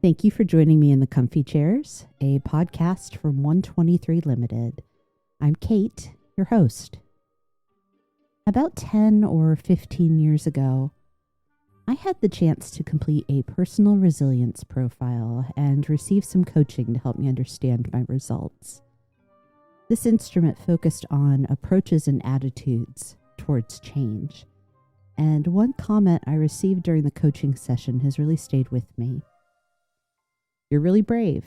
Thank you for joining me in the Comfy Chairs, a podcast from 123 Limited. I'm Kate, your host. About 10 or 15 years ago, I had the chance to complete a personal resilience profile and receive some coaching to help me understand my results. This instrument focused on approaches and attitudes towards change. And one comment I received during the coaching session has really stayed with me. You're really brave.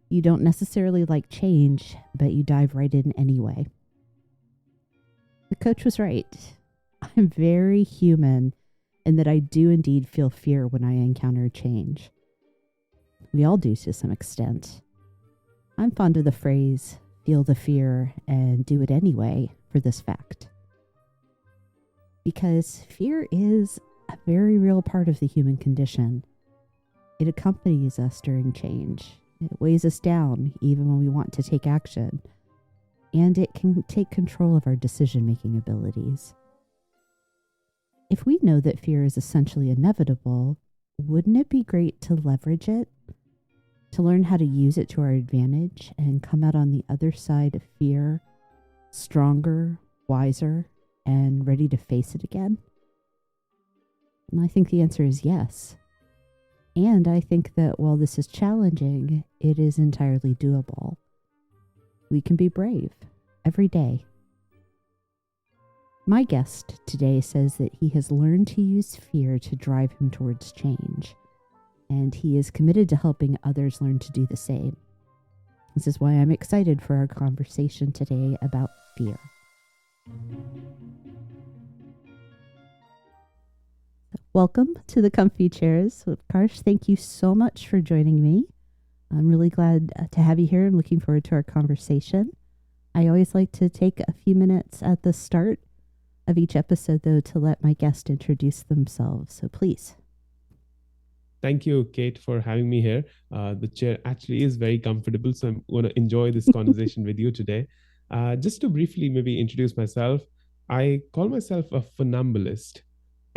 You don't necessarily like change, but you dive right in anyway. The coach was right. I'm very human in that I do indeed feel fear when I encounter change. We all do to some extent. I'm fond of the phrase, feel the fear and do it anyway, for this fact. Because fear is a very real part of the human condition. It accompanies us during change. It weighs us down even when we want to take action. And it can take control of our decision-making abilities. If we know that fear is essentially inevitable, wouldn't it be great to leverage it? To learn how to use it to our advantage and come out on the other side of fear, stronger, wiser, and ready to face it again? And I think the answer is yes. And I think that while this is challenging, it is entirely doable. We can be brave every day. My guest today says that he has learned to use fear to drive him towards change, and he is committed to helping others learn to do the same. This is why I'm excited for our conversation today about fear. Welcome to the Comfy Chairs. Utkarsh, thank you so much for joining me. I'm really glad to have you here. I'm looking forward to our conversation. I always like to take a few minutes at the start of each episode, though, to let my guest introduce themselves. So please. Thank you, Kate, for having me here. The chair actually is very comfortable, so I'm going to enjoy this conversation with you today. Just to briefly maybe introduce myself, I call myself a funambulist.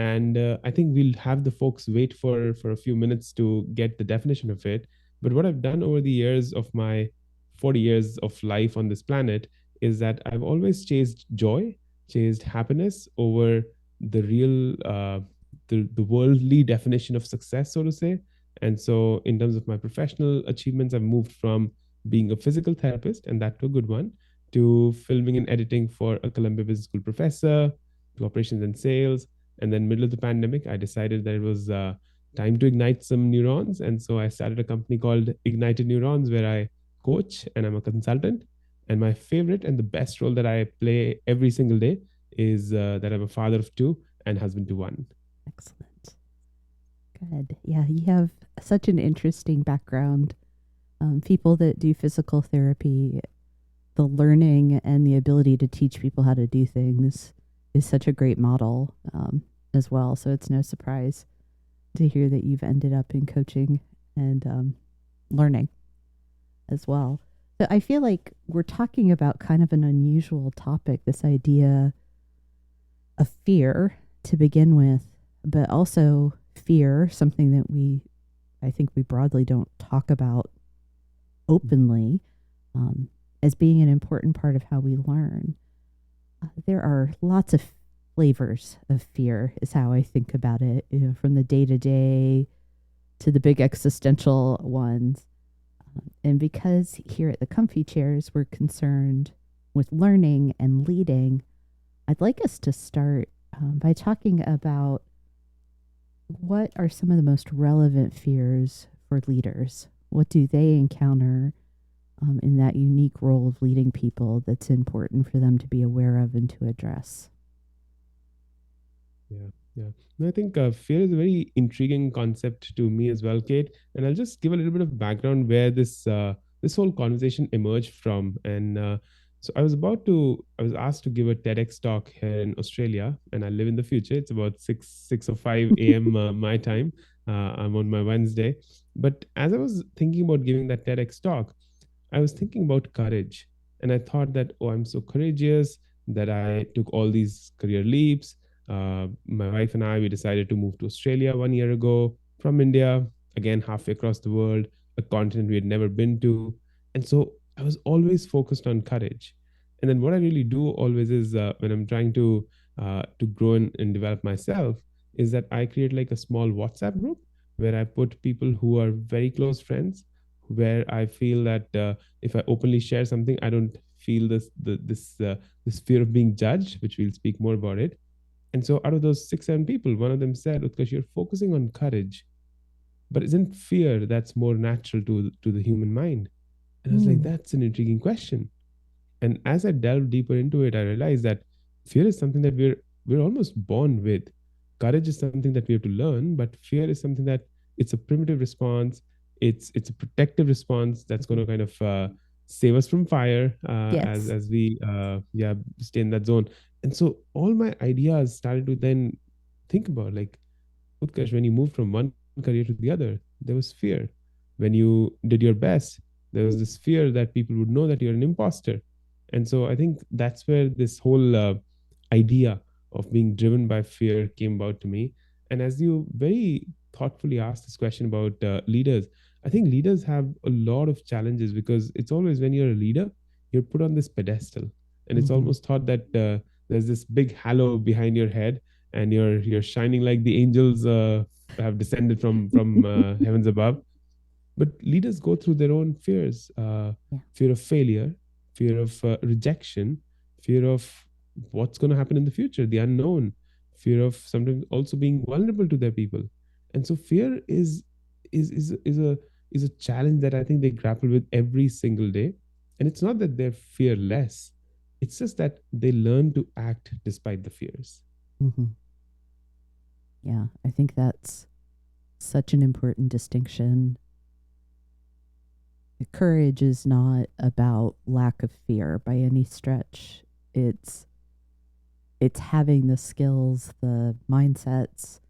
And I think we'll have the folks wait for a few minutes to get the definition of it. But what I've done over the years of my 40 years of life on this planet is that I've always chased joy, chased happiness over the real, the worldly definition of success, so to say. And so in terms of my professional achievements, I've moved from being a physical therapist, and that to a good one, to filming and editing for a Columbia Business School professor, to operations and sales. And then middle of the pandemic, I decided that it was time to ignite some neurons. And so I started a company called Ignited Neurons, where I coach and I'm a consultant. And my favorite and the best role that I play every single day is that I'm a father of two and husband to one. Excellent. Good. Yeah, you have such an interesting background. People that do physical therapy, the learning and the ability to teach people how to do things is such a great model as well. So it's no surprise to hear that you've ended up in coaching and learning as well. So I feel like we're talking about kind of an unusual topic, this idea of fear to begin with, but also fear, something that I think we broadly don't talk about openly as being an important part of how we learn. There are lots of flavors of fear is how I think about it, from the day-to-day to the big existential ones. And because here at the Comfy Chairs, we're concerned with learning and leading, I'd like us to start by talking about what are some of the most relevant fears for leaders? What do they encounter in that unique role of leading people that's important for them to be aware of and to address? Yeah. And I think fear is a very intriguing concept to me as well, Kate. And I'll just give a little bit of background where this whole conversation emerged from. And so I was asked to give a TEDx talk here in Australia, and I live in the future. It's about 6 or 5 a.m. My time. I'm on my Wednesday. But as I was thinking about giving that TEDx talk, I was thinking about courage. And I thought that, oh, I'm so courageous that I took all these career leaps. My wife and I, we decided to move to Australia 1 year ago from India. again, halfway across the world, a continent we had never been to. And so I was always focused on courage. And then what I really do always is when I'm trying to grow and develop myself is that I create like a small WhatsApp group where I put people who are very close friends, where I feel that if I openly share something, I don't feel this fear of being judged, which we'll speak more about it. And so out of those 6, 7 people, one of them said, Utkarsh, you're focusing on courage, but isn't fear that's more natural to the human mind? And I was like, Mm. that's an intriguing question. And as I delved deeper into it, I realized that fear is something that we're almost born with. Courage is something that we have to learn, but fear is something that it's a primitive response. It's a protective response that's going Mhm. to kind of save us from fire Yes. as we yeah stay in that zone. And so all my ideas started to then think about like Utkarsh, when you moved from one career to the other, there was fear. When you did your best, there was this fear that people would know that you're an imposter. And so I think that's where this whole idea of being driven by fear came about to me. And as you very thoughtfully asked this question about leaders, I think leaders have a lot of challenges because it's always when you're a leader, you're put on this pedestal. And it's Hmm. almost thought that there's this big halo behind your head and you're shining like the angels have descended from heavens above. But leaders go through their own fears, Yeah. fear of failure, fear of rejection, fear of what's going to happen in the future, the unknown, fear of sometimes also being vulnerable to their people. And so fear is a challenge that I think they grapple with every single day. And it's not that they're fearless, it's just that they learn to act despite the fears. Hmm. Yeah. I think that's such an important distinction. Courage is not about lack of fear by any stretch. It's it's having the skills, the mindsets.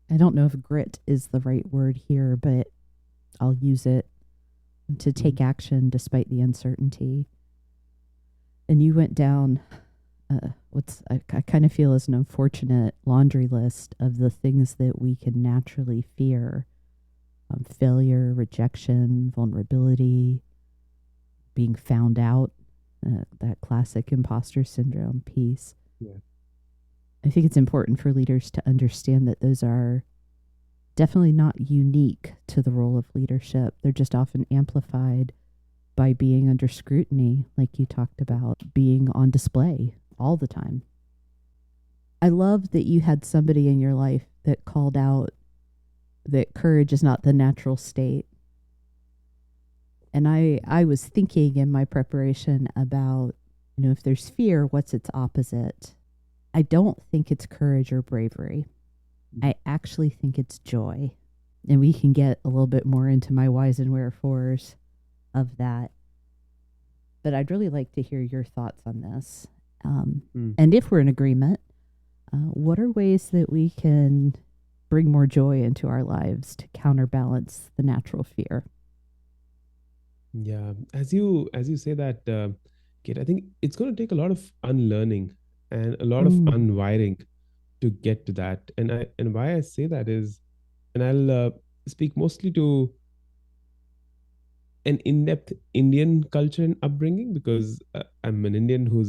I don't know if grit is the right word here, but I'll use it to Mhm. take action despite the uncertainty. And you went down what's I kind of feel is an unfortunate laundry list of the things that we can naturally fear: failure, rejection, vulnerability, being found out, that classic imposter syndrome piece. Yeah. I think it's important for leaders to understand that those are definitely not unique to the role of leadership. They're just often amplified by being under scrutiny, like you talked about, being on display all the time. I love that you had somebody in your life that called out that courage is not the natural state. And I was thinking in my preparation about, if there's fear, what's its opposite? I don't think it's courage or bravery. I actually think it's joy. And we can get a little bit more into my whys and wherefores of that. But I'd really like to hear your thoughts on this. Mm. And if we're in agreement, what are ways that we can bring more joy into our lives to counterbalance the natural fear? Yeah, as you say that, Kate, I think it's going to take a lot of unlearning and a lot of Mm. unwiring to get to that. And why I say that is, and I'll speak mostly to an in-depth Indian culture and upbringing because I'm an Indian who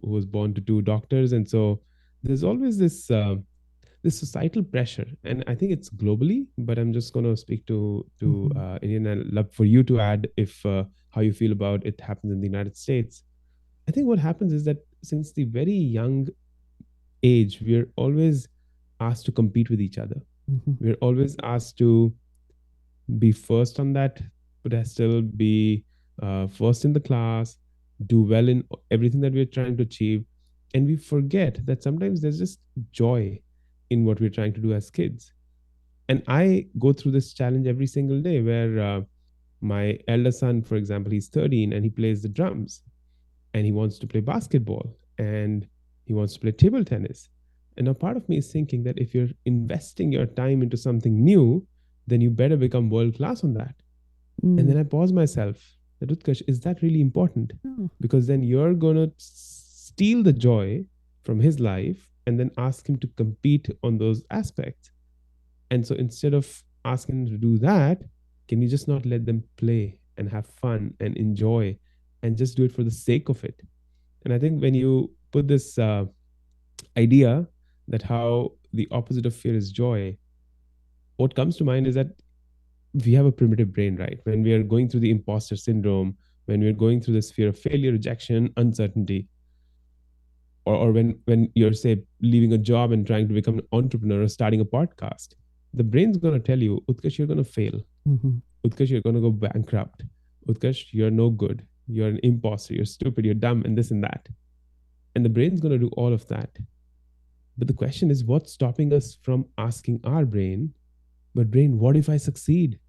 was born to two doctors, and so there's always this societal pressure, and I think it's globally. But I'm just going to speak to Mm-hmm. Indian. And I'd love for you to add if how you feel about it happens in the United States. I think what happens is that since the very young age, we're always asked to compete with each other. Mm-hmm. We're always asked to be first on that pedestal, be first in the class, do well in everything that we're trying to achieve. And we forget that sometimes there's just joy in what we're trying to do as kids. And I go through this challenge every single day where my elder son, for example, he's 13 and he plays the drums and he wants to play basketball and he wants to play table tennis. And a part of me is thinking that if you're investing your time into something new, then you better become world class on that. And Mm. then I pause myself that Utkarsh, is that really important? Oh. Because then you're going to steal the joy from his life and then ask him to compete on those aspects. And so instead of asking them to do that, can you just not let them play and have fun and enjoy and just do it for the sake of it? And I think when you put this idea that how the opposite of fear is joy, what comes to mind is that we have a primitive brain, right? When we are going through the imposter syndrome, when we're going through this fear of failure, rejection, uncertainty, or when you're say leaving a job and trying to become an entrepreneur or starting a podcast, the brain's going to tell you, Utkarsh, you're going to fail. Mm-hmm. Utkarsh, you're going to go bankrupt. Utkarsh, you're no good. You're an imposter. You're stupid. You're dumb, and this and that. And the brain's going to do all of that. But the question is, what's stopping us from asking our brain, but brain, what if I succeed?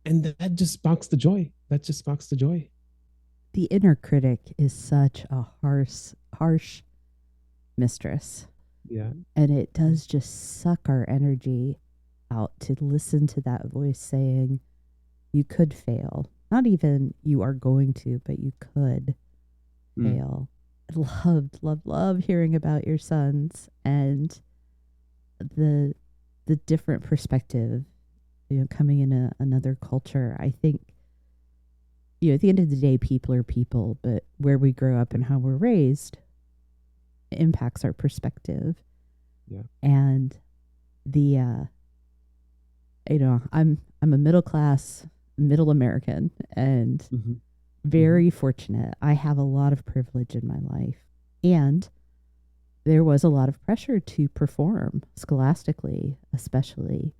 And that just sparks the joy. That just sparks the joy. The inner critic is such a harsh mistress. Yeah. And it does just suck our energy out to listen to that voice saying, you could fail. Not even you are going to, but you could fail. I love hearing about your sons and the different perspective, coming in another culture. I think, at the end of the day, people are people, but where we grow up and how we're raised impacts our perspective. Yeah. And I'm a middle class, middle American, and very fortunate. I have a lot of privilege in my life. And there was a lot of pressure to perform scholastically, especially,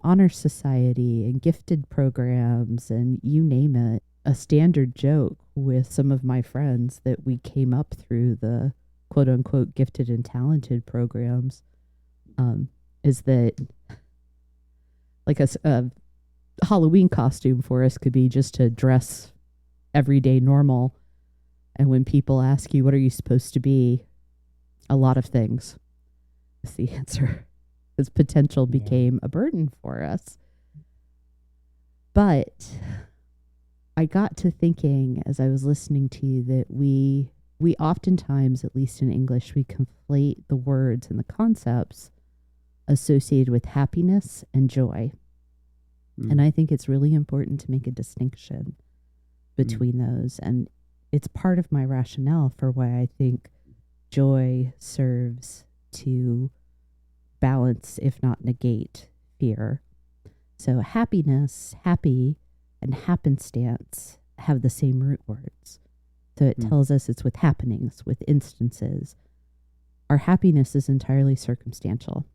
honor society and gifted programs and you name it. A standard joke with some of my friends that we came up through the quote unquote gifted and talented programs is that like a Halloween costume for us could be just to dress everyday normal. And when people ask you, what are you supposed to be? A lot of things is the answer. Because potential became a burden for us. But I got to thinking as I was listening to you that we oftentimes, at least in English, we conflate the words and the concepts associated with happiness and joy. And I think it's really important to make a distinction between those. And it's part of my rationale for why I think joy serves to balance, if not negate, fear. So happiness, happy, and happenstance have the same root words. So it tells us it's with happenings, with instances. Our happiness is entirely circumstantial.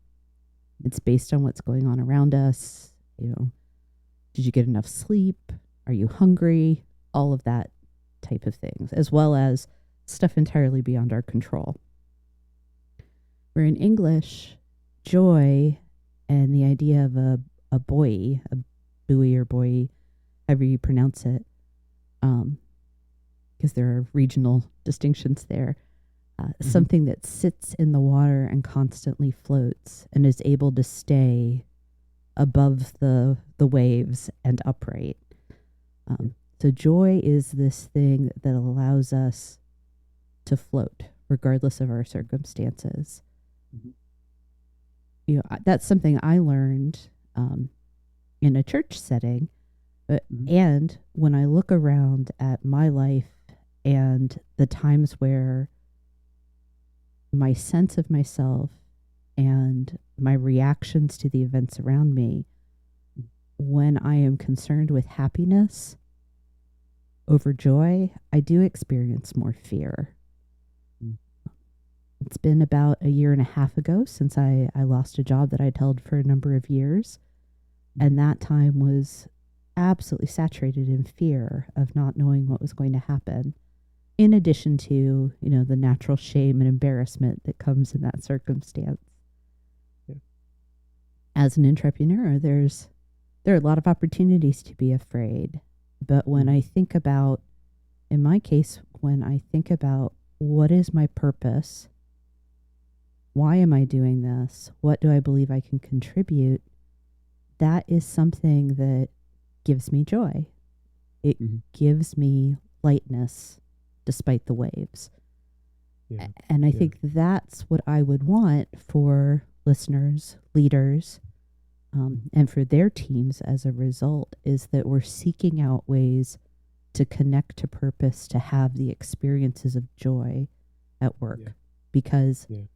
It's based on what's going on around us. Did you get enough sleep? Are you hungry? All of that type of things, as well as stuff entirely beyond our control. Where in English, joy and the idea of a buoy, a buoy or buoy, however you pronounce it, because there are regional distinctions there, something that sits in the water and constantly floats and is able to stay above the waves and upright. So joy is this thing that allows us to float regardless of our circumstances. That's something I learned in a church setting, and when I look around at my life and the times where my sense of myself and my reactions to the events around me, when I am concerned with happiness over joy, I do experience more fear. It's been about a year and a half ago since I lost a job that I'd held for a number of years. And that time was absolutely saturated in fear of not knowing what was going to happen. In addition to, the natural shame and embarrassment that comes in that circumstance. Yeah. As an entrepreneur, there are a lot of opportunities to be afraid. But when I think about, in my case, when I think about what is my purpose, why am I doing this? What do I believe I can contribute? That is something that gives me joy. It gives me lightness despite the waves. Yeah. And I think that's what I would want for listeners, leaders, and for their teams as a result is that we're seeking out ways to connect to purpose, to have the experiences of joy at Yeah. work, because Yeah.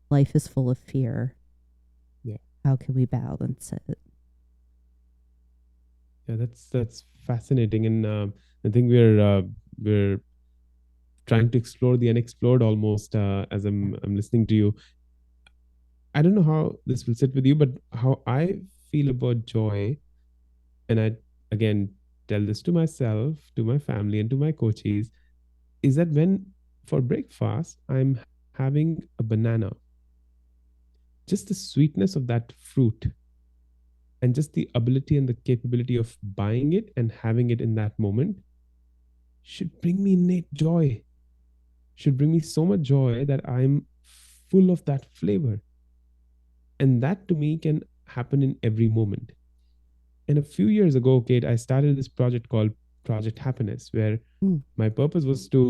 life is full of fear. Yeah. How can we balance it? Yeah. That's fascinating, and I think we're trying to explore the unexplored almost as I'm listening to you. I don't know how this will sit with you, but how I feel about joy, and I again tell this to myself, to my family, and to my coaches, is that when for breakfast I'm having a banana, just the sweetness of that fruit and just the ability and the capability of buying it and having it in that moment should bring me innate joy, should bring me so much joy that I'm full of that flavor. And that to me can happen in every moment. And a few years ago, Kate, I started this project called Project Happiness, where Mm. my purpose was to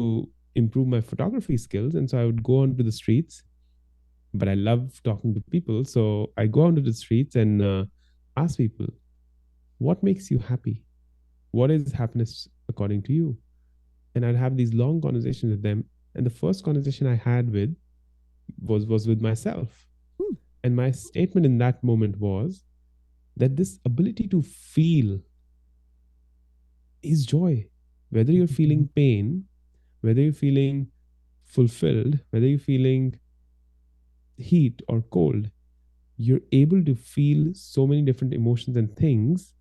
improve my photography skills. And so I would go onto the streets, but I love talking to people. So I go onto the streets and ask people, what makes you happy? What is happiness according to you? And I'd have these long conversations with them. And the first conversation I had with was with myself. Mm. And my statement in that moment was that this ability to feel is joy. Whether you're Mm-hmm. feeling pain, whether you're feeling fulfilled, whether you're feeling heat or cold, you're able to feel so many different emotions and things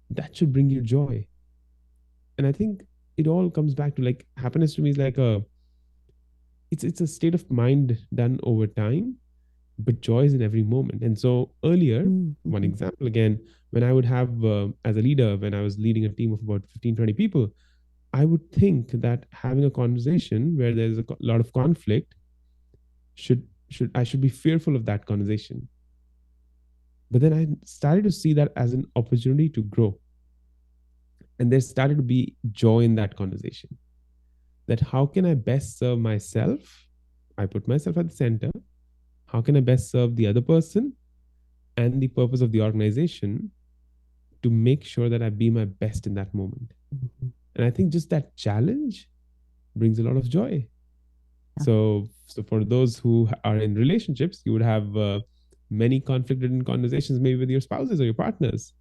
that should bring you joy. And I think it all comes back to like happiness to me is like it's a state of mind done over time, but joy is in every moment. And so earlier, one Mm-hmm. example again, when I would have as a leader, when I was leading a team of about 15, 20 people, I would think that having a conversation where there's a lot of conflict should I should be fearful of that conversation. But then I started to see that as an opportunity to grow. And there started to be joy in that conversation. That how can I best serve myself? I put myself at the center. How can I best serve the other person and the purpose of the organization to make sure that I be my best in that moment? Mm-hmm. And I think just that challenge brings a lot of joy. Yeah. So for those who are in relationships, you would have many conflict-ridden conversations, maybe with your spouses or your partners.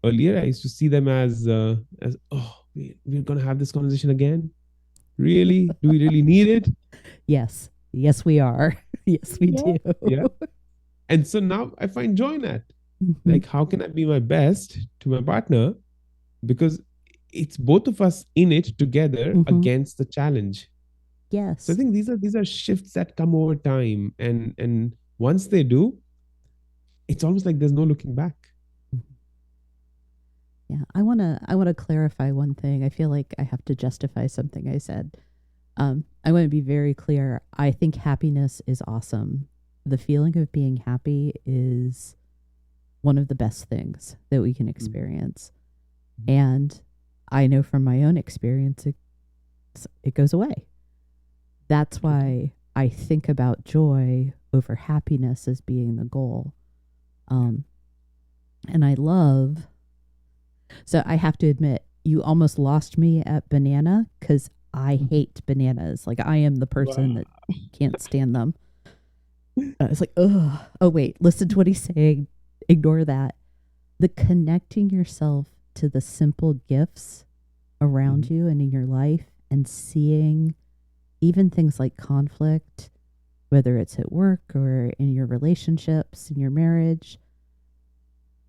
Earlier, I used to see them as oh, we're gonna have this conversation again. Really? Do we really need it? Yes. Yes, we are. Yes, we Yeah. do. Yeah. And so now I find joy in that. Mm-hmm. Like, how can I be my best to my partner? Because it's both of us in it together Mm-hmm. against the challenge. So I Yes. think these are shifts that come over time, and once they do, it's almost like there's no looking back. Yeah. I wanna clarify one thing. I feel like I have to justify something I said. I want to be very clear. I think happiness is awesome. The feeling of being happy is one of the best things that we can Mhm. experience. And I know from my own experience, it goes away. That's Okay. why I think about joy over happiness as being the goal. Yeah. Um, and I love, so I have to admit, you almost lost me at banana because I Mhm. hate bananas. Like I am the person Wow. that can't stand them. It's like, oh, oh, wait, listen to what he's saying. Ignore that. The connecting yourself to the simple gifts around Mhm. you and in your life and seeing even things like conflict, whether it's at work or in your relationships, in your marriage,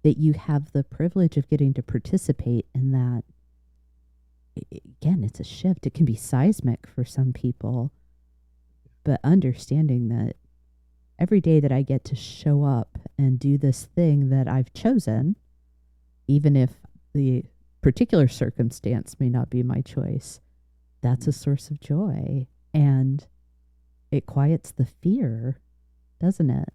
that you have the privilege of getting to participate in that. Again, it's a shift. It can be seismic for some people, but understanding that every day that I get to show up and do this thing that I've chosen, even if the particular circumstance may not be my choice, that's a Mhm. source of joy. And it quiets the fear, doesn't it?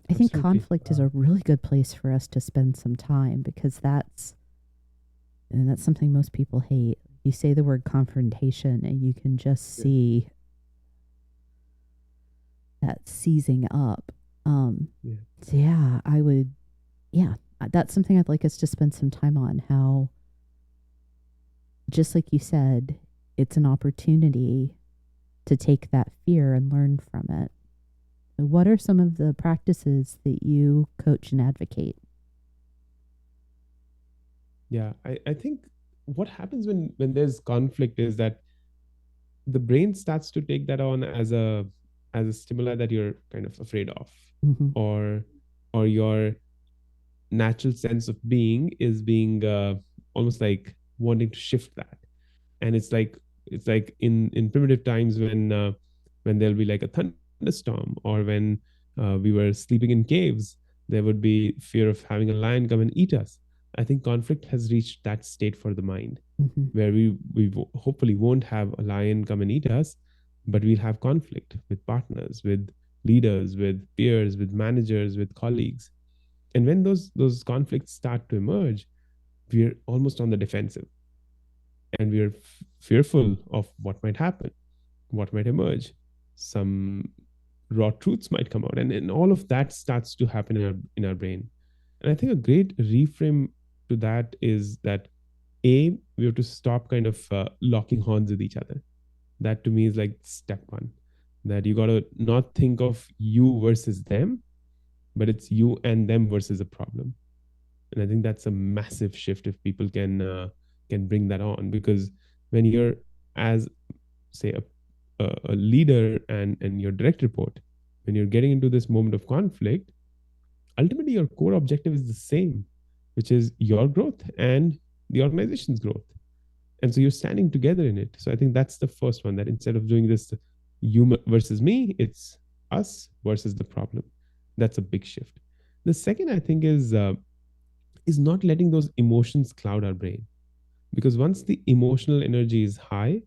I think Absolutely. conflict is a really good place for us to spend some time because that's something most people hate. You say the word confrontation and you can just Yeah. see that seizing up. Yeah. So yeah, I would, yeah, that's something I'd like us to spend some time on. How, just like you said, it's an opportunity to take that fear and learn from it. What are some of the practices that you coach and advocate? Yeah. I think what happens when there's conflict is that the brain starts to take that on as a stimuli that you're kind of afraid of, Mm-hmm. or your natural sense of being is being almost like wanting to shift that. And it's like in primitive times when there'll be like a thunderstorm, or when we were sleeping in caves, there would be fear of having a lion come and eat us. I think conflict has reached that state for the mind, Mm-hmm. where we hopefully won't have a lion come and eat us, but we'll have conflict with partners, with leaders, with peers, with managers, with colleagues. And when those conflicts start to emerge, we're almost on the defensive, and we're fearful of what might happen, what might emerge. Some raw truths might come out, and all of that starts to happen in our brain. And I think a great reframe to that is that a we have to stop kind of locking horns with each other. That to me is like step one. That you got to not think of you versus them, but it's you and them versus a problem. And I think that's a massive shift if people can bring that on, because when you're as say a leader and your direct report, when you're getting into this moment of conflict, ultimately your core objective is the same, which is your growth and the organization's growth. And so you're standing together in it. So I think that's the first one, that instead of doing this you versus me, it's us versus the problem. That's a big shift. The second, I think, is not letting those emotions cloud our brain, because once the emotional energy is high,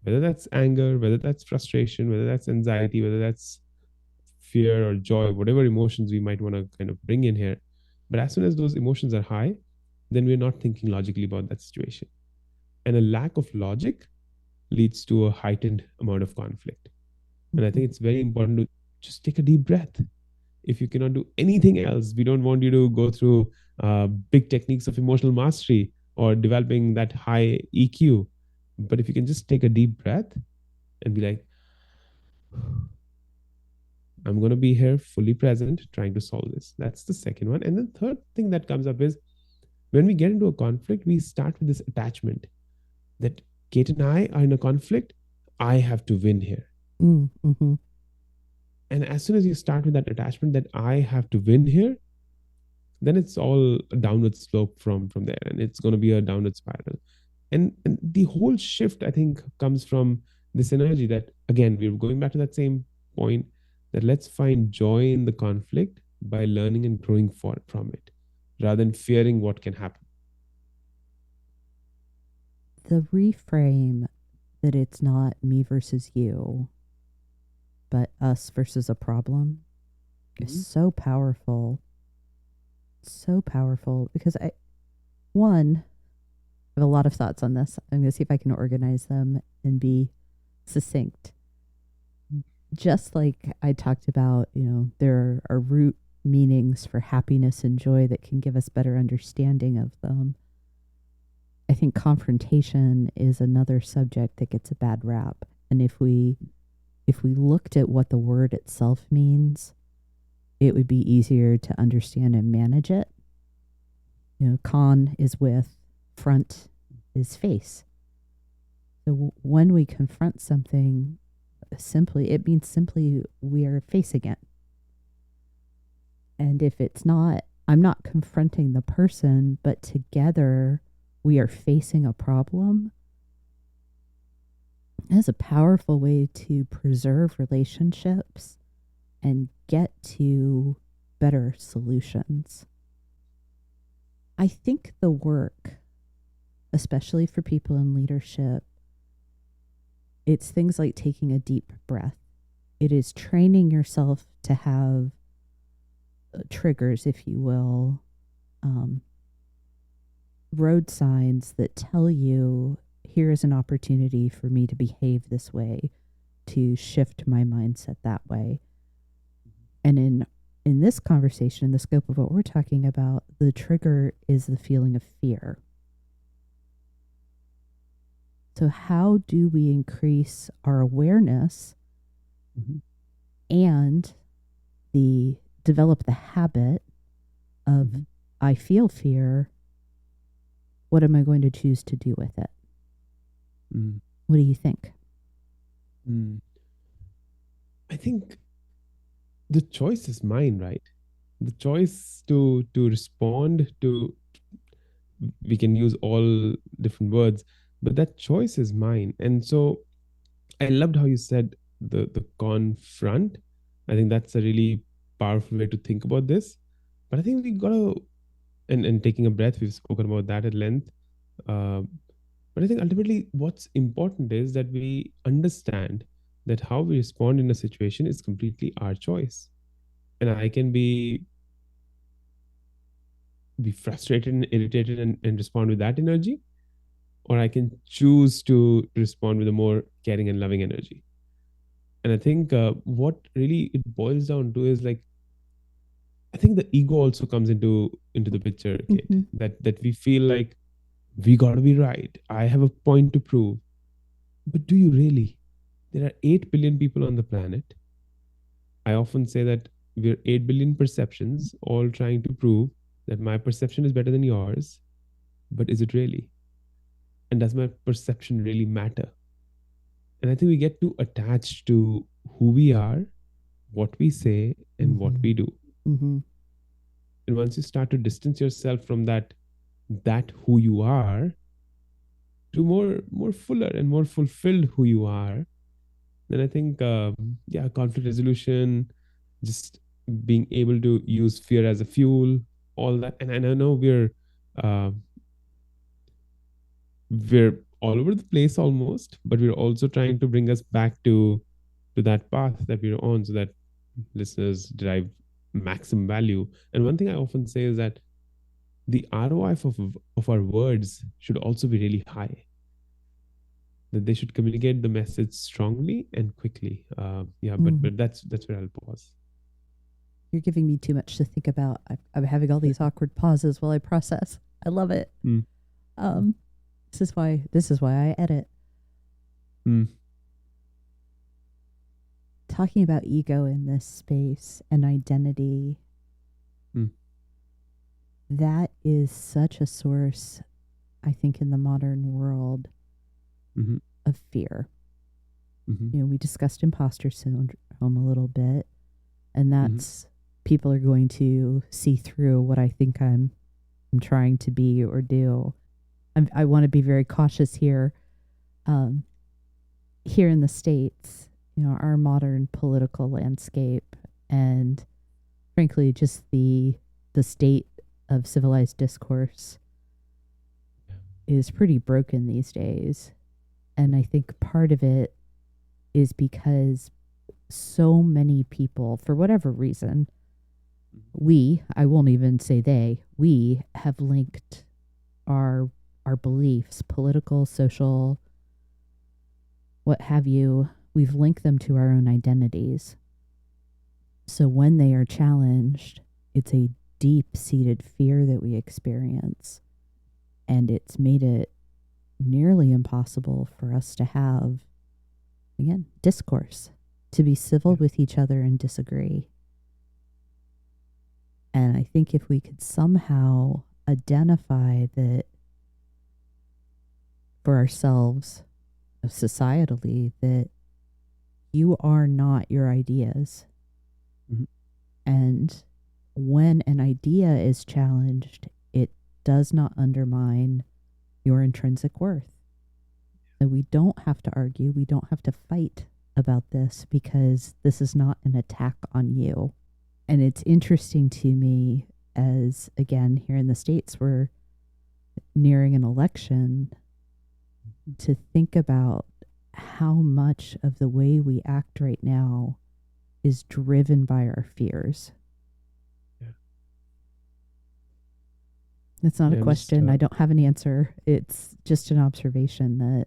whether that's anger, whether that's frustration, whether that's anxiety, whether that's fear or joy, whatever emotions we might want to kind of bring in here, but as soon as those emotions are high, then we're not thinking logically about that situation. And a lack of logic leads to a heightened amount of conflict. And I Mm-hmm. think it's very important to just take a deep breath. If you cannot do anything else, we don't want you to go through big techniques of emotional mastery or developing that high EQ. But if you can just take a deep breath and be like, I'm going to be here fully present trying to solve this. That's the second one. And the third thing that comes up is when we get into a conflict, we start with this attachment that Kate and I are in a conflict. I have to win here. Mm-hmm. And as soon as you start with that attachment that I have to win here, then it's all a downward slope from there, and it's going to be a downward spiral. And the whole shift, I think, comes from this energy that, again, we're going back to that same point, that let's find joy in the conflict by learning and growing from it, rather than fearing what can happen. The reframe that it's not me versus you, but us versus a problem is Mhm. so powerful. So powerful because one, I have a lot of thoughts on this. I'm going to see if I can organize them and be succinct. Just like I talked about, there are root meanings for happiness and joy that can give us better understanding of them. I think confrontation is another subject that gets a bad rap. And if we looked at what the word itself means, it would be easier to understand and manage it. Con is with, front is face. So when we confront something, it means simply we are facing it. And if it's not, I'm not confronting the person, but together we are facing a problem. That's a powerful way to preserve relationships and get to better solutions. I think the work, especially for people in leadership, it's things like taking a deep breath. It is training yourself to have triggers, if you will, um, road signs that tell you here is an opportunity for me to behave this way, to shift my mindset that way. And in this conversation, in the scope of what we're talking about, the trigger is the feeling of fear. So how do we increase our awareness Mhm. and develop the habit of Mhm. I feel fear, what am I going to choose to do with it? Mm. What do you think? Mm. I think the choice is mine, right? The choice to respond to, we can use all different words, but that choice is mine. And so I loved how you said the confront. I think that's a really powerful way to think about this. But I think we gotta, and taking a breath, we've spoken about that at length. Uh, but I think ultimately what's important is that we understand that how we respond in a situation is completely our choice. And I can be frustrated and irritated and respond with that energy, or I can choose to respond with a more caring and loving energy. And I think what really it boils down to is like, I think the ego also comes into the picture, Kate. Mm-hmm. That we feel like we gotta be right. I have a point to prove. But do you really? There are 8 billion people on the planet. I often say that we're 8 billion perceptions all trying to prove that my perception is better than yours. But is it really? And does my perception really matter? And I think we get too attached to who we are, what we say, and what Mm-hmm. we do. Mm-hmm. And once you start to distance yourself from that who you are, to more fuller and more fulfilled who you are, then I think yeah, conflict resolution, just being able to use fear as a fuel, all that. And I know uh, we're all over the place almost, but we're also trying to bring us back to that path that we're on, so that listeners derive maximum value. And one thing I often say is that the ROI of our words should also be really high. That they should communicate the message strongly and quickly. Yeah, but Mm. that's where I'll pause. You're giving me too much to think about. I'm having all these awkward pauses while I process. I love it. Mm, Um, this is why I edit. mm, Talking about ego in this space and identity, mm, that is such a source, I think, in the modern world mhm, of fear. mhm, You know, we discussed imposter syndrome a little bit, and mhm, that's people are going to see through what I think I'm trying to be or do. I want to be very cautious here. Um, Here in the States, you know, our modern political landscape and frankly just the state of civilized discourse is pretty broken these days. And I think part of it is because so many people, for whatever reason, I won't even say they, we have linked our our beliefs, political, social, what have you, we've linked them to our own identities. So when they are challenged, it's a deep seated fear that we experience. And it's made it nearly impossible for us to have, again, discourse, to be civil yeah, with each other and disagree. And I think if we could somehow identify that for ourselves, societally, that you are not your ideas. mhm, And when an idea is challenged, it does not undermine your intrinsic worth. So we don't have to argue, we don't have to fight about this because this is not an attack on you. And it's interesting to me as, again, here in the States, we're nearing an election to think about how much of the way we act right now is driven by our fears. yeah. It's not a Yeah, I'm just question. I don't have an answer. It's just an observation that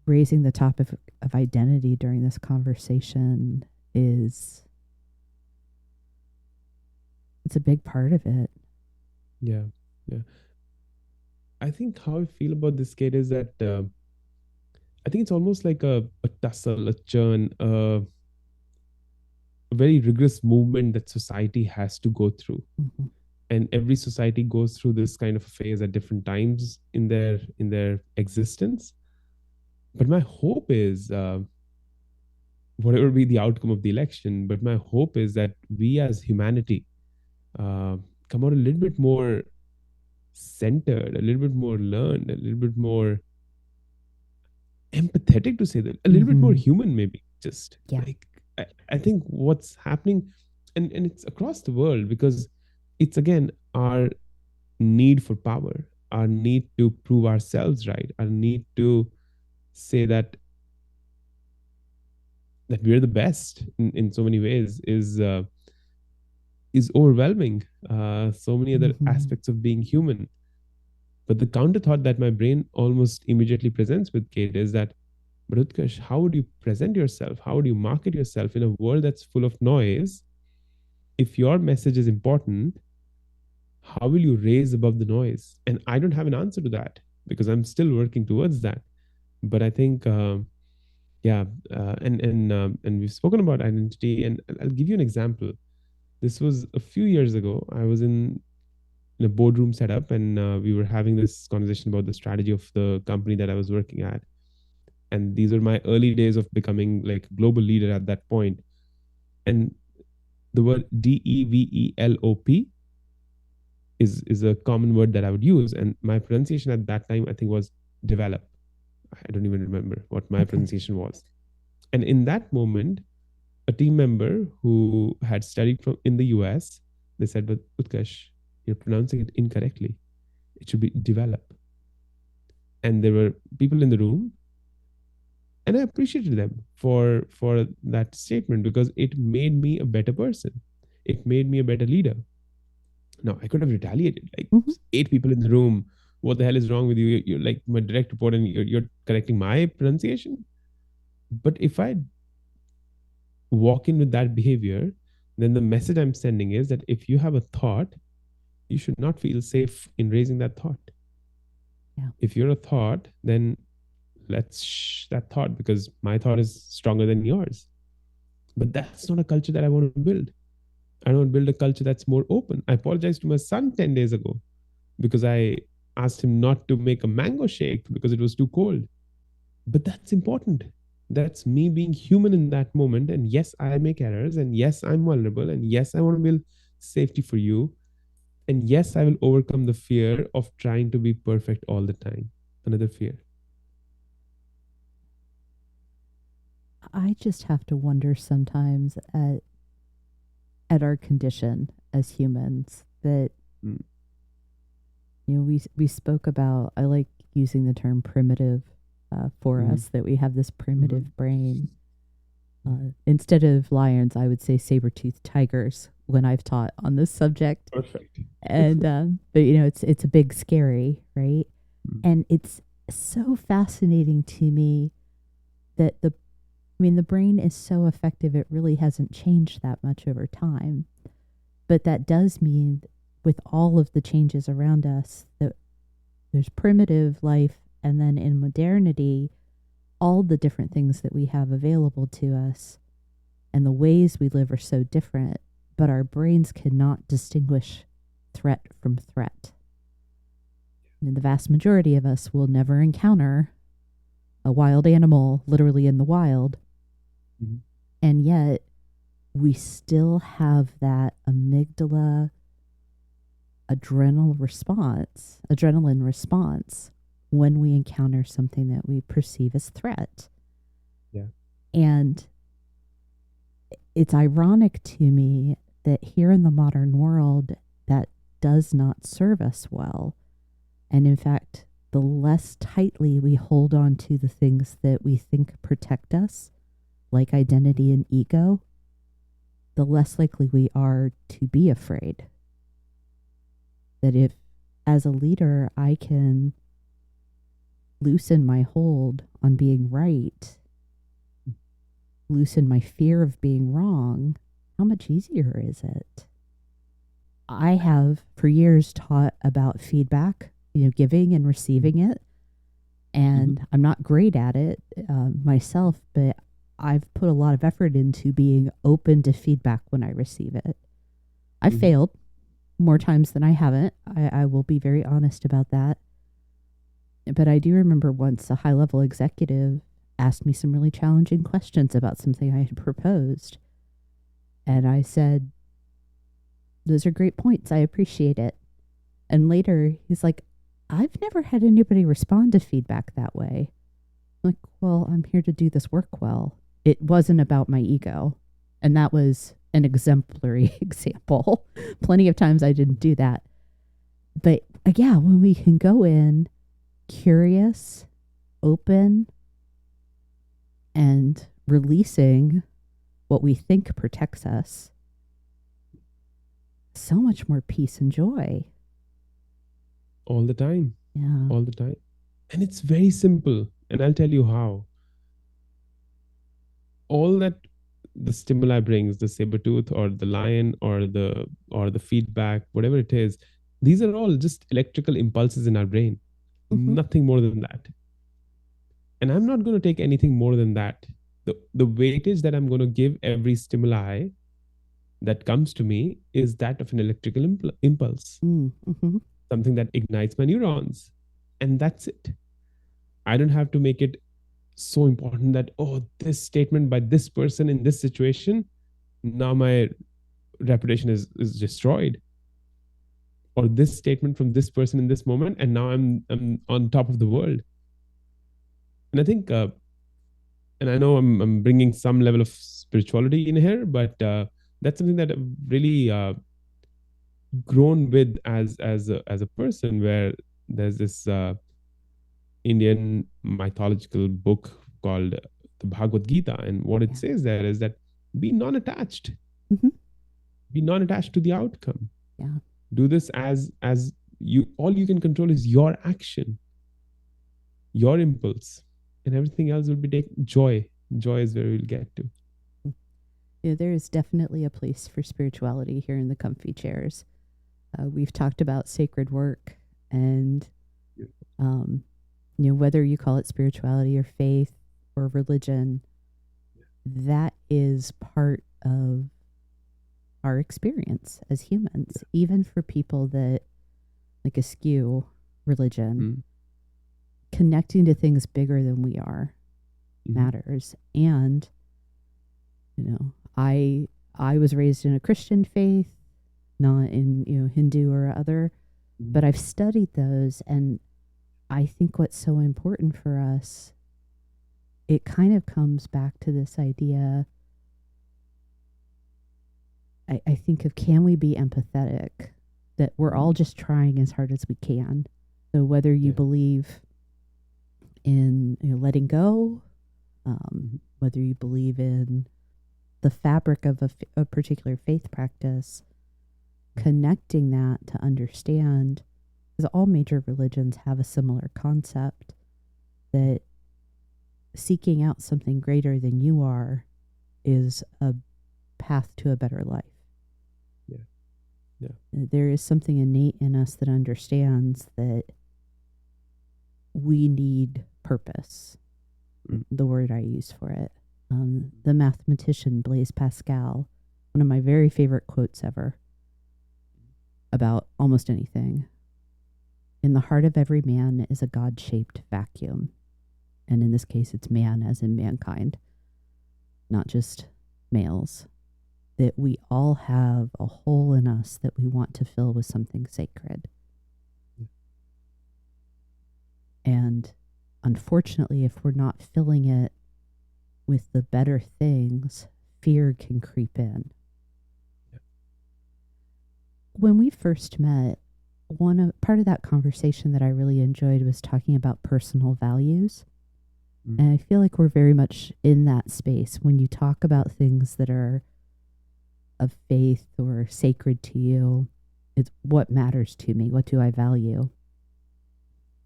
raising the topic of identity during this conversation is It's a big part of it. Yeah, yeah. I think how I feel about this kid is that I think it's almost like a tussle, a churn, a very rigorous movement that society has to go through. Hmm. And every society goes through this kind of a phase at different times in their existence. But my hope is, whatever be the outcome of the election, but my hope is that we as humanity uh, come out a little bit more centered, a little bit more learned, a little bit more empathetic, to say that, a little bit more Hmm. human, maybe. Just Yeah. like I think what's happening, and it's across the world, because it's again our need for power, our need to prove ourselves right, our need to say that we're the best in so many ways is overwhelming so many other Hmm. aspects of being human. But the counter thought that my brain almost immediately presents with Kate is that, but Utkarsh, how would you present yourself? How would you market yourself in a world that's full of noise? If your message is important, how will you raise above the noise? And I don't have an answer to that because I'm still working towards that. But I think, yeah, and we've spoken about identity, and I'll give you an example. This was a few years ago. I was in a boardroom setup, and we were having this conversation about the strategy of the company that I was working at. And these were my early days of becoming like a global leader at that point. And the word develop is a common word that I would use, and my pronunciation at that time I think was develop. I don't even remember what my Okay. pronunciation was. And in that moment, a team member who had studied from in the US, they said, "But Utkarsh, you're pronouncing it incorrectly. It should be develop." And there were people in the room, and I appreciated them for that statement because it made me a better person. It made me a better leader. Now I could have retaliated, like Hmm. eight people in the room. What the hell is wrong with you? You're like my direct report, and you're correcting my pronunciation. But if I walk in with that behavior, then the message I'm sending is that if you have a thought, you should not feel safe in raising that thought. Yeah. If you're a thought, then let's that thought, because my thought is stronger than yours. But that's not a culture that I want to build. I don't build a culture that's more open. I apologized to my son 10 days ago because I asked him not to make a mango shake because it was too cold. But that's important. That's me being human in that moment. And yes, I make errors. And yes, I'm vulnerable. And yes, I want to build safety for you. And yes, I will overcome the fear of trying to be perfect all the time. Another fear. I just have to wonder sometimes at our condition as humans that Mm. we spoke about. I like using the term primitive for Mm-hmm. us, that we have this Mm-hmm. primitive brain. Instead of lions, I would say saber-toothed tigers when I've taught on this subject. Perfect. And but it's a big scary, right? And it's so fascinating to me that the brain is so effective, it really hasn't changed that much over time. But that does mean, with all of the changes around us, that there's primitive life, and then in modernity, all the different things that we have available to us and the ways we live are so different, but our brains cannot distinguish threat from threat. And the vast majority of us will never encounter a wild animal literally in the wild, Mm-hmm. and yet we still have that amygdala adrenaline response when we encounter something that we perceive as threat. Yeah. And it's ironic to me that here in the modern world, that does not serve us well. And in fact, the less tightly we hold on to the things that we think protect us, like identity and ego, the less likely we are to be afraid. That if, as a leader, I can loosen my hold on being right, loosen my fear of being wrong, how much easier is it? I have for years taught about feedback, giving and receiving it. Mhm. And I'm not great at it myself, but I've put a lot of effort into being open to feedback when I receive it. I've Mhm. failed more times than I haven't. I will be very honest about that. But I do remember once a high level executive asked me some really challenging questions about something I had proposed. And I said, "Those are great points. I appreciate it." And later he's like, "I've never had anybody respond to feedback that way." I'm like, "Well, I'm here to do this work well." It wasn't about my ego. And that was an exemplary example. Plenty of times I didn't do that. But yeah, when we can go in curious, open, and releasing what we think protects us, so much more peace and joy. All the time. Yeah. All the time. And it's very simple. And I'll tell you how. All that the stimuli brings, the saber tooth or the lion or the feedback, whatever it is, these are all just electrical impulses in our brain. Mm-hmm. Nothing more than that. And I'm not going to take anything more than that. The weightage that I'm going to give every stimuli that comes to me is that of an electrical impulse, Mm-hmm. something that ignites my neurons. And that's it. I don't have to make it so important that, oh, this statement by this person in this situation, now my reputation is destroyed. Or this statement from this person in this moment, and now I'm on top of the world. And I think, and I know I'm bringing some level of spirituality in here, but that's something that I've really grown with as a person. Where there's this Indian mythological book called the Bhagavad Gita, and what it Yeah. says there is that be non-attached, Mm-hmm. be non-attached to the outcome. Yeah. Do this as you, all you can control is your action, your impulse, and everything else will be joy. Joy is where we'll get to. There is definitely a place for spirituality here in the comfy chairs. We've talked about sacred work and, um, whether you call it spirituality or faith or religion, that is part of our experience as humans, even for people that like eschew religion. Mm. Connecting to things bigger than we are Mhm. matters. And, I was raised in a Christian faith, not in, Hindu or other, Mhm. but I've studied those, and I think what's so important for us, it kind of comes back to this idea. I think of, can we be empathetic? That we're all Mhm. just trying as hard as we can. So whether you Yeah. believe in, letting go, Mhm. whether you believe in the fabric of a particular faith practice, connecting that to understand, because all major religions have a similar concept, that seeking out something greater than you are is a path to a better life. Yeah. Yeah. There is something innate in us that understands that we need purpose, Mm. the word I use for it. The mathematician Blaise Pascal, one of my very favorite quotes ever about almost anything. In the heart of every man is a God shaped vacuum. And in this case, it's man, as in mankind, not just males. That we all have a hole in us that we want to fill with something sacred. And unfortunately, if we're not filling it with the better things, fear can creep in. When we first met, part of that conversation that I really enjoyed was talking about personal values. Mm. And I feel like we're very much in that space when you talk about things that are of faith or sacred to you. It's what matters to me. What do I value?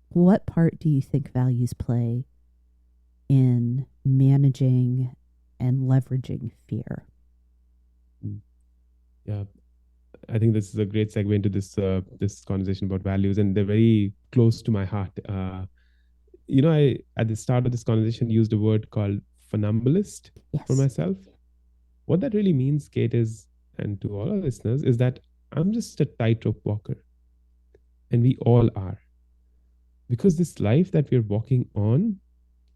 What part do you think values play in managing and leveraging fear? Mm. Yeah. I think this is a great segue into this conversation about values, and they're very close to my heart. I at the start of this conversation used a word called funambulist for Yes. myself. What that really means, Kate, is, and to all our listeners, is that I'm just a tightrope walker, and we all are, because this life that we're walking on,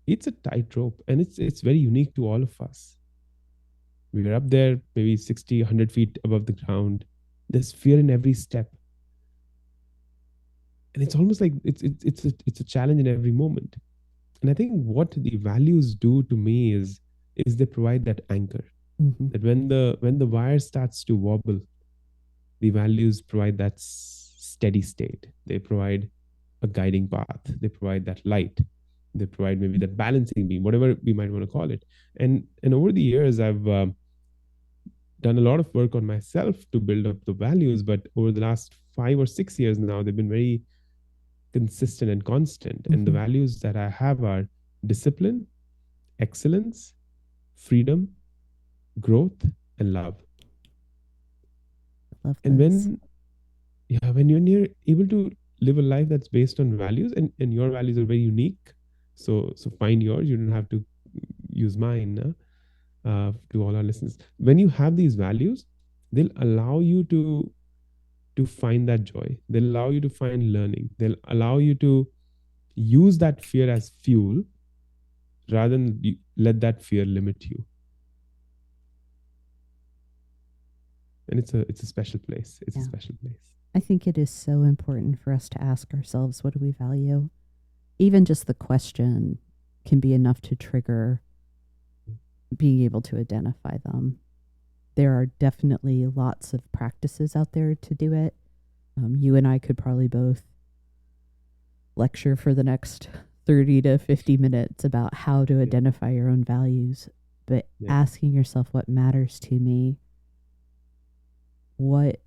it's a tightrope, and it's very unique to all of us. We're up there, maybe 60, 100 feet above the ground. There's fear in every step, and it's almost like it's a challenge in every moment. And I think what the values do to me is they provide that anchor, Mm-hmm. that when the wire starts to wobble, the values provide that steady state. They provide a guiding path. They provide that light. They provide maybe that balancing beam, whatever we might want to call it. And over the years, I've done a lot of work on myself to build up the values. But over the last 5 or 6 years now, they've been very consistent and constant. And the Mm-hmm. values that I have are discipline, excellence, freedom, growth, and love. Love And those. when you're able to live a life that's based on values, and your values are very unique, so find yours. You don't have to use mine. To all our listeners, when you have these values, they'll allow you to find that joy. They'll allow you to find learning. They'll allow you to use that fear as fuel rather than let that fear limit you. And it's a special place. It's a Yeah. special place. I think it is so important for us to ask ourselves, what do we value? Even just the question can be enough to trigger being able to identify them. There are definitely lots of practices out there to do it. You and I could probably both lecture for the next 30 to 50 minutes about how to Yeah, identify your own values, but yeah, asking yourself what matters to me, what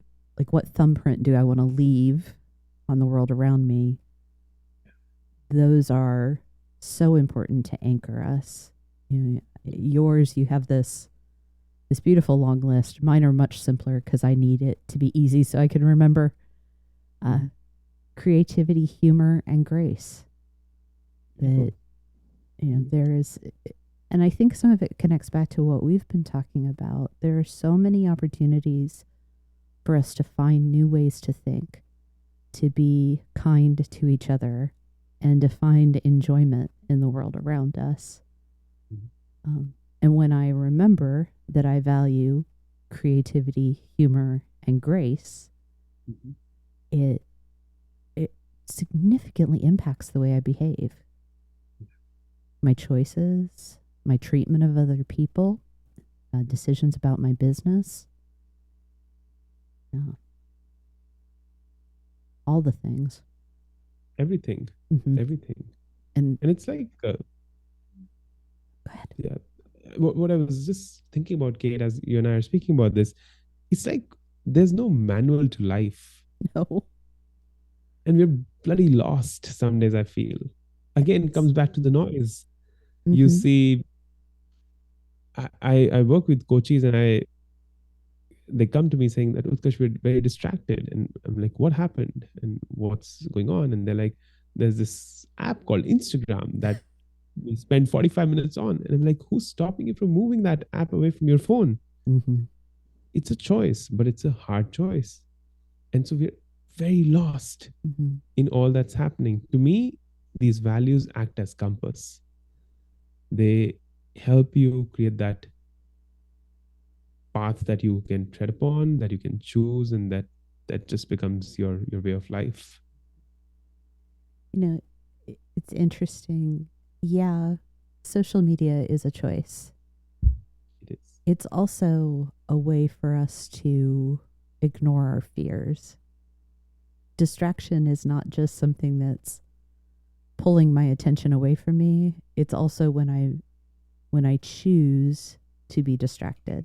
what thumbprint do I want to leave on the world around me? Those are so important to anchor us. Yours, you have this beautiful long list. Mine are much simpler because I need it to be easy so I can remember. Uh, mhm, Creativity, humor, and grace. That beautiful. there is, and I think some of it connects back to what we've been talking about. There are so many opportunities for us to find new ways to think, to be kind to each other, and to find enjoyment in the world around us. Mhm, And when I remember that I value creativity, humor, and grace, mhm. it it significantly impacts the way I behave, my choices, my treatment of other people, decisions about my business, yeah, all the things. Everything, Hmm. everything. And And it's like, go ahead. yeah, what I was just thinking about, Kate, as you and I are speaking about this, it's like there's no manual to life, No. and we're bloody lost some days, I feel. Again, it Yes. comes back to the noise. You Hmm. see, I work with coaches, and they come to me saying that, Utkarsh, we're very distracted. And I'm like, what happened? And what's going on? And they're like, there's this app called Instagram that we spend 45 minutes on. And I'm like, who's stopping you from moving that app away from your phone? Hmm. It's a choice, but it's a hard choice. And so we're very lost Hmm. in all that's happening. To me, these values act as compass. They help you create that path that you can tread upon, that you can choose, and that just becomes your way of life. You know, it's interesting. Yeah, social media is a choice. It is. It's also a way for us to ignore our fears. Distraction is not just something that's pulling my attention away from me. It's also when I choose to be distracted.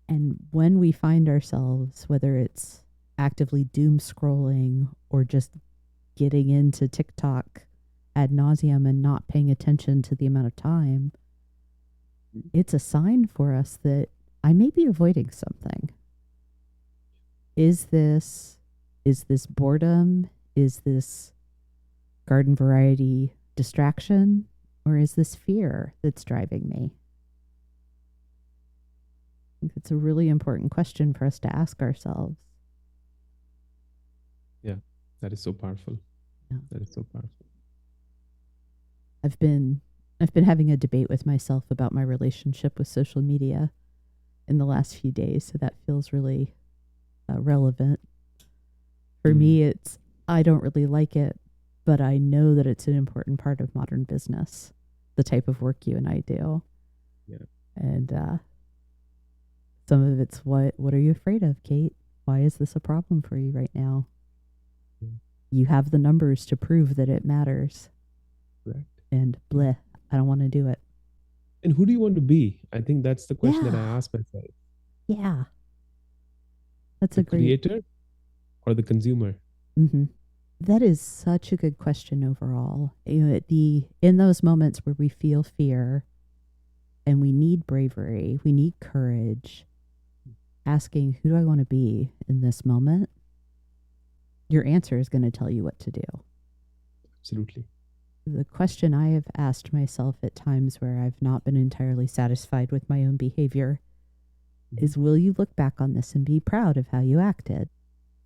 And when we find ourselves, whether it's actively doom scrolling or just getting into TikTok ad nauseum and not paying attention to the amount of time, it's a sign for us that I may be avoiding something. is this boredom? Is this garden variety distraction? Or is this fear that's driving me? I think it's a really important question for us to ask ourselves. Yeah, that is so powerful. Yeah. That is so powerful. I've been having a debate with myself about my relationship with social media in the last few days, so that feels really relevant. For Mm, me, it's I don't really like it, but I know that it's an important part of modern business, the type of work you and I do. yeah. And some of it's what are you afraid of, Kate? Why is this a problem for you right now? Yeah. You have the numbers to prove that it matters. Correct. And Yeah. bleh, I don't want to do it. And who do you want to be? I think that's the question that I Yeah, ask myself. yeah, that's The a great. creator or the consumer? Mm-hmm. That is such a good question overall. In those moments where we feel fear and we need bravery, we need courage, asking who do I want to be in this moment, your answer is going to tell you what to do. Absolutely. The question I have asked myself at times where I've not been entirely satisfied with my own behavior Mhm. is, will you look back on this and be proud of how you acted?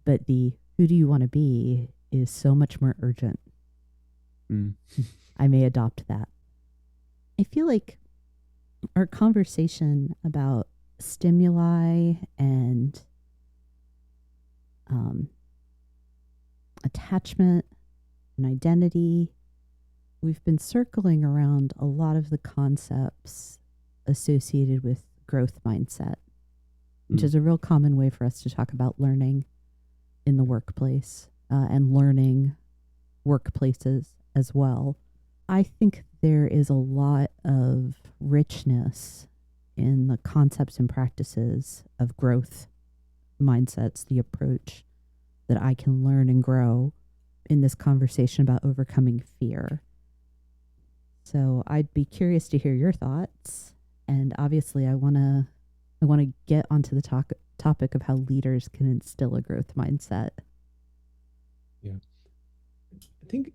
But the who do you want to be is so much more urgent. Mm. I may adopt that. I feel like our conversation about stimuli and um, attachment and identity, we've been circling around a lot of the concepts associated with growth mindset, which Mm. is a real common way for us to talk about learning in the workplace and learning workplaces as well. I think there is a lot of richness in the concepts and practices of growth mindsets, the approach that I can learn and grow in this conversation about overcoming fear. So I'd be curious to hear your thoughts. And obviously I want to get onto the topic of how leaders can instill a growth mindset. Yeah. I think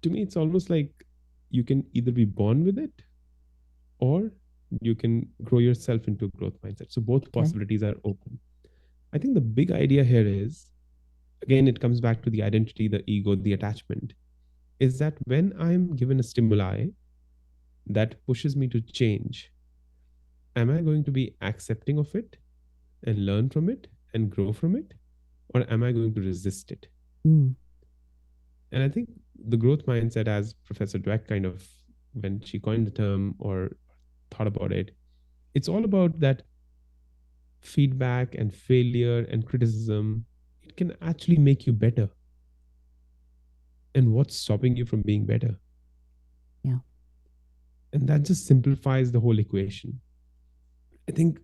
to me, it's almost like you can either be born with it or you can grow yourself into a growth mindset. So both Okay. possibilities are open. I think the big idea here is, again, it comes back to the identity, the ego, the attachment, is that when I'm given a stimuli that pushes me to change, am I going to be accepting of it and learn from it and grow from it? Or am I going to resist it? Mm. And I think the growth mindset, as Professor Dweck kind of, when she coined the term or thought about it, it's all about that feedback and failure and criticism. It can actually make you better. And what's stopping you from being better? Yeah. And that just simplifies the whole equation. I think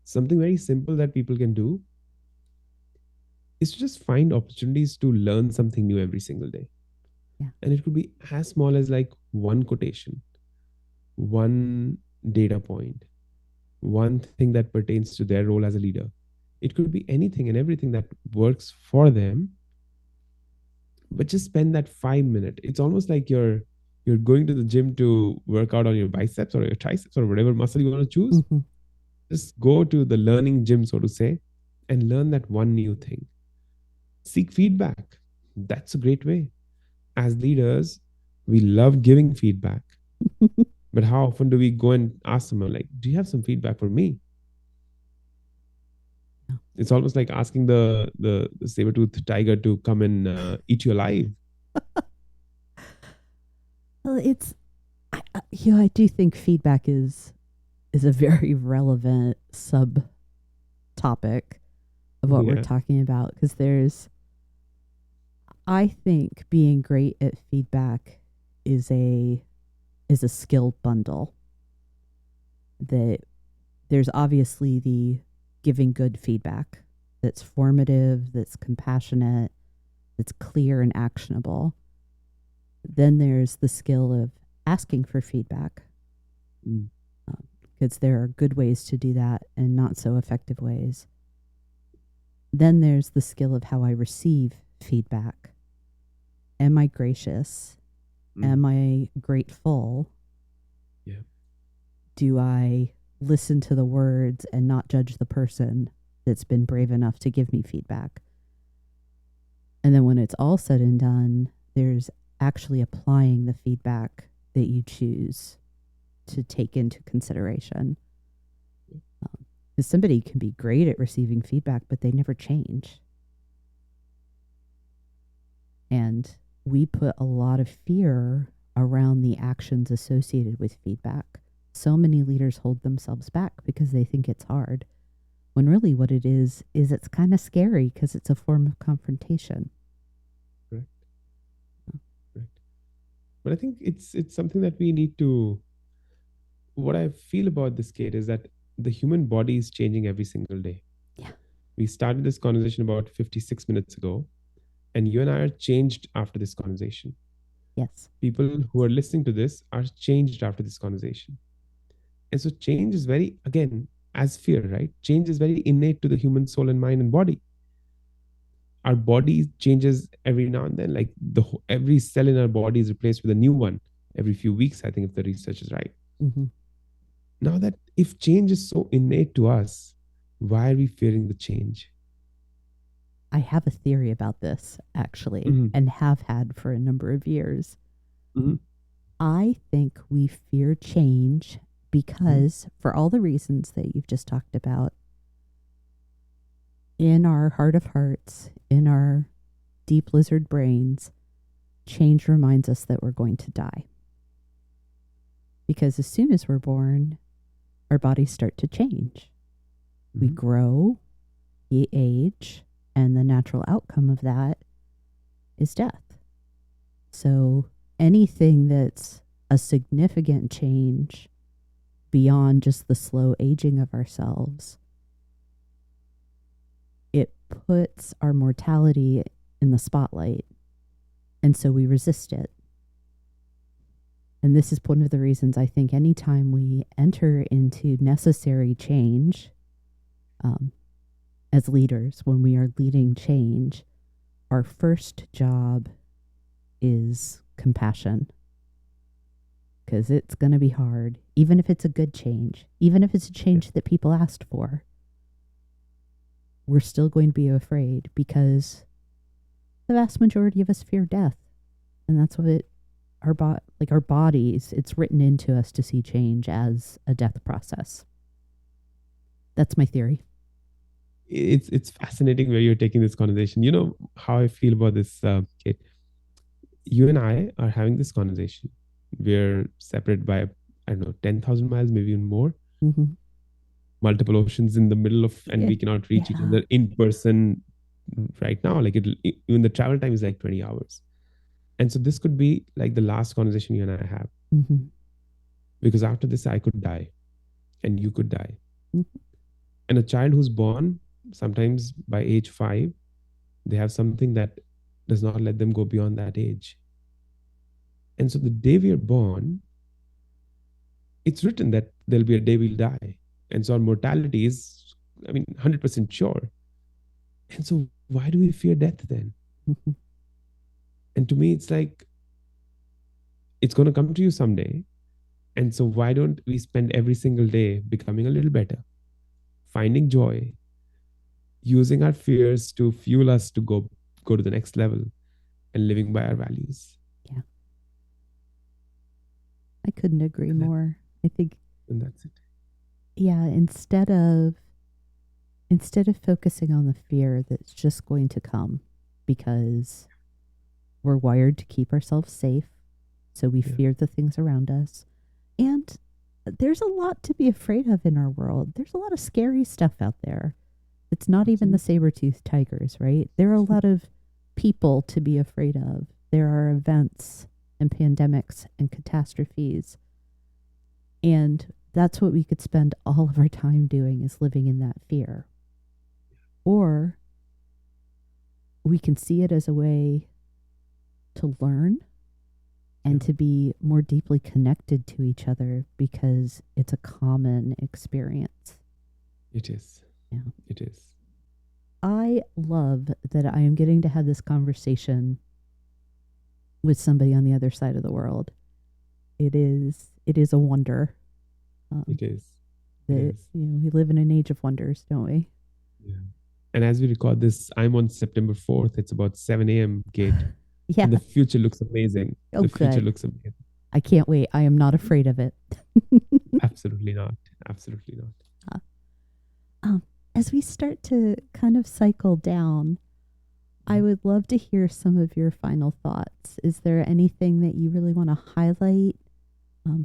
something very simple that people can do is to just find opportunities to learn something new every single day. Yeah. And it could be as small as like one quotation, one data point, one thing that pertains to their role as a leader. It could be anything and everything that works for them, but just spend that 5 minutes. It's almost like you're going to the gym to work out on your biceps or your triceps or whatever muscle you want to choose. Mm-hmm. Just go to the learning gym, so to say, and learn that one new thing. Seek feedback. That's a great way. As leaders, we love giving feedback, but how often do we go and ask someone, like, do you have some feedback for me? Yeah. It's almost like asking the saber-toothed tiger to come and eat you alive. Well, I do think feedback is a very relevant subtopic of what we're Yeah. talking about, because I think being great at feedback is a skill bundle. That there's obviously the giving good feedback that's formative, that's compassionate, that's clear and actionable. Then there's the skill of asking for feedback, Mm. because there are good ways to do that and not so effective ways. Then there's the skill of how I receive feedback. Am I gracious? Mm. Am I grateful? Yeah. Do I listen to the words and not judge the person that's been brave enough to give me feedback? And then when it's all said and done, there's actually applying the feedback that you choose to take into consideration. Because somebody can be great at receiving feedback, but they never change. And we put a lot of fear around the actions associated with feedback. So many leaders hold themselves back because they think it's hard. When really what it is it's kind of scary because it's a form of confrontation. Right. Right. But I think it's something that we need to. What I feel about this, Kate, is that the human body is changing every single day. Yeah. We started this conversation about 56 minutes ago, and you and I are changed after this conversation. Yes. People who are listening to this are changed after this conversation. And so change is very, again, as fear, right? Change is very innate to the human soul and mind and body. Our body changes every now and then. Like every cell in our body is replaced with a new one every few weeks, I think, if the research is right. Mm-hmm. Now that if change is so innate to us, why are we fearing the change? I have a theory about this, actually, Mm-hmm. and have had for a number of years. Mm-hmm. I think we fear change because, for all the reasons that you've just talked about, in our heart of hearts, in our deep lizard brains, change reminds us that we're going to die. Because as soon as we're born, our bodies start to change. We Mm-hmm. grow, we age, and the natural outcome of that is death. So anything that's a significant change beyond just the slow aging of ourselves, it puts our mortality in the spotlight. And so we resist it. And this is one of the reasons I think anytime we enter into necessary change, as leaders, when we are leading change, our first job is compassion. Because it's going to be hard, even if it's a good change, even if it's a change that people asked for. We're still going to be afraid because the vast majority of us fear death. And that's what our bodies, it's written into us to see change as a death process. That's my theory. It's fascinating where you're taking this conversation. You know how I feel about this, Kate. You and I are having this conversation. We're separated by, I don't know, 10,000 miles, maybe even more. Mm-hmm. Multiple oceans in the middle of, and we cannot reach each Yeah. other in person right now. Like even the travel time is like 20 hours. And so this could be like the last conversation you and I have. Mm-hmm. Because after this, I could die and you could die. Mm-hmm. And a child who's born, sometimes by age 5, they have something that does not let them go beyond that age. And so the day we are born, it's written that there'll be a day we'll die. And so our mortality is, 100% sure. And so why do we fear death then? Mm-hmm. And to me, it's like, it's going to come to you someday. And so why don't we spend every single day becoming a little better, finding joy, using our fears to fuel us to go to the next level and living by our values? Yeah. I couldn't agree And, that, more. I think, and that's it. yeah, instead of focusing on the fear that's just going to come because we're wired to keep ourselves safe, so we Yeah. fear the things around us. And there's a lot to be afraid of in our world. There's a lot of scary stuff out there. It's not even the saber-toothed tigers, right? There are a lot of people to be afraid of. There are events and pandemics and catastrophes. And that's what we could spend all of our time doing, is living in that fear. Or we can see it as a way to learn and to be more deeply connected to each other because it's a common experience. It is. Yeah. It is. I love that I am getting to have this conversation with somebody on the other side of the world. It is a wonder. It is. That we live in an age of wonders, don't we? Yeah. And as we record this, I'm on September 4th. It's about 7 a.m. Kate. Yeah. And the future looks amazing. Oh, the future good. looks amazing. I can't wait. I am not afraid of it. Absolutely not. Absolutely not. As we start to kind of cycle down, I would love to hear some of your final thoughts. Is there anything that you really want to highlight,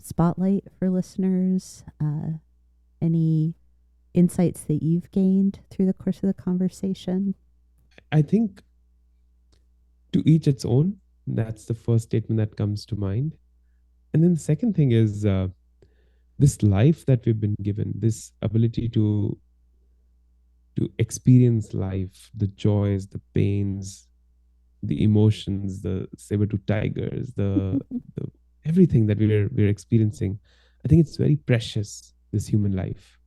spotlight for listeners? Any insights that you've gained through the course of the conversation? I think to each its own. That's the first statement that comes to mind. And then the second thing is this life that we've been given, this ability to experience life, the joys, the pains, the emotions, the saber-tooth tigers, the everything that we're experiencing. I think it's very precious, this human life.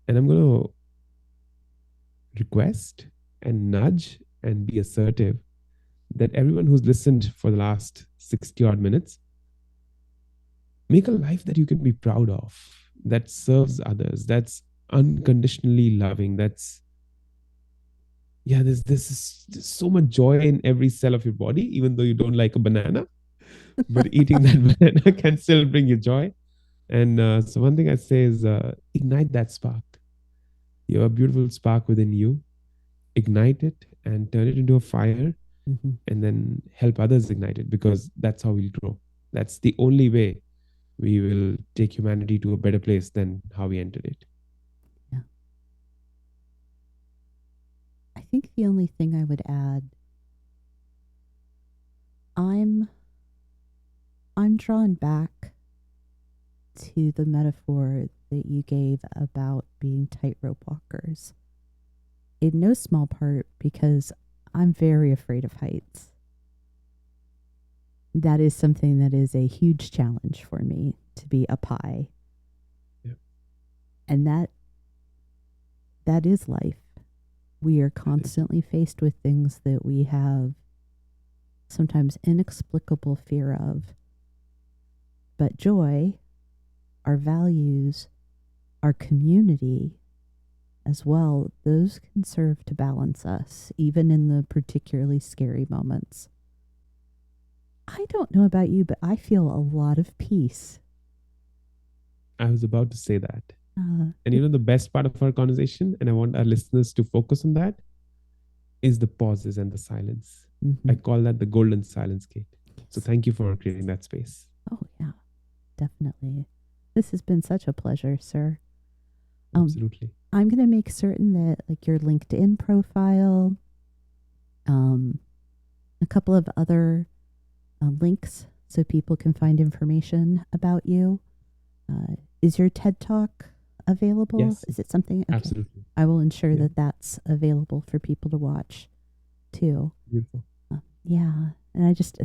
And I'm going to request and nudge and be assertive that everyone who's listened for the last 60 odd minutes, make a life that you can be proud of, that serves others, that's unconditionally loving, there's so much joy in every cell of your body, even though you don't like a banana, but eating that banana can still bring you joy. And so one thing I say is ignite that spark. You have a beautiful spark within you. Ignite it and turn it into a fire, and then help others ignite it, because that's how we'll grow. That's the only way we will take humanity to a better place than how we entered it. Yeah. I think the only thing I would add, I'm drawn back to the metaphor that you gave about being tightrope walkers. In no small part because I'm very afraid of heights. That is something that is a huge challenge for me, to be up high. Yeah. And that is life. We are constantly faced with things that we have sometimes inexplicable fear of. But joy, our values, our community as well, those can serve to balance us, even in the particularly scary moments. I don't know about you, but I feel a lot of peace. I was about to say that. And the best part of our conversation, and I want our listeners to focus on that, is the pauses and the silence. I call that the golden silence, Kate. Yes. So thank you for creating that space. Oh, yeah, definitely. This has been such a pleasure, sir. Absolutely. I'm going to make certain that your LinkedIn profile, a couple of other links so people can find information about you. Is your TED Talk available? Yes. Is it something? Okay. Absolutely. I will ensure that that's available for people to watch too. Beautiful. Yeah. And I just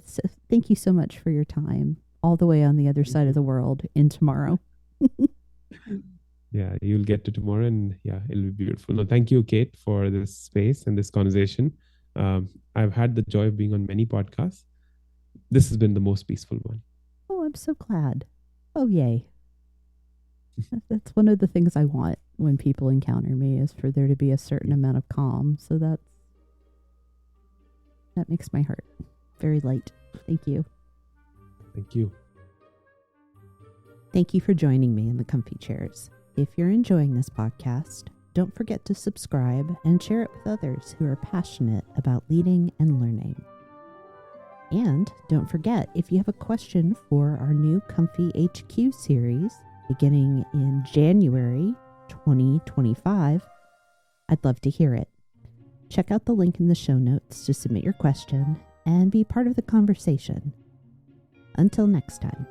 thank you so much for your time all the way on the other side of the world in tomorrow. Yeah, you'll get to tomorrow, and it'll be beautiful. No, thank you, Kate, for this space and this conversation. I've had the joy of being on many podcasts. This has been the most peaceful one. Oh, I'm so glad. Oh, yay. That's one of the things I want when people encounter me, is for there to be a certain amount of calm. So that makes my heart very light. Thank you. Thank you. Thank you for joining me in the comfy chairs. If you're enjoying this podcast, don't forget to subscribe and share it with others who are passionate about leading and learning. And don't forget, if you have a question for our new Comfy HQ series beginning in January 2025, I'd love to hear it. Check out the link in the show notes to submit your question and be part of the conversation. Until next time.